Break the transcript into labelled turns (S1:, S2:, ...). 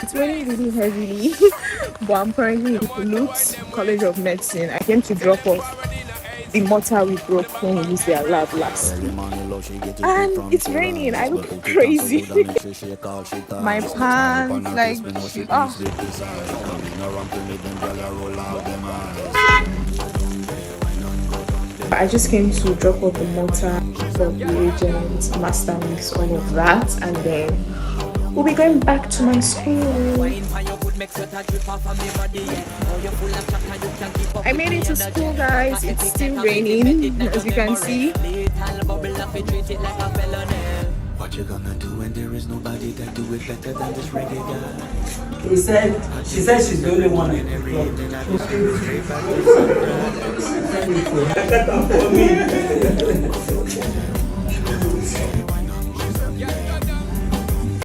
S1: It's raining really heavily, but I'm currently in Lutz College of Medicine. I came to drop off the mortar we broke when we used their lab last week. And it's raining. I look crazy. My pants, like, oh. I just came to drop off the mortar for reagents, master mix, all of that, and then we'll be going back to my school. I made it to school, guys. It's still raining, as you can see.
S2: What you gonna do when there is nobody that do it better than this reggae guy?
S3: She said she's the only one.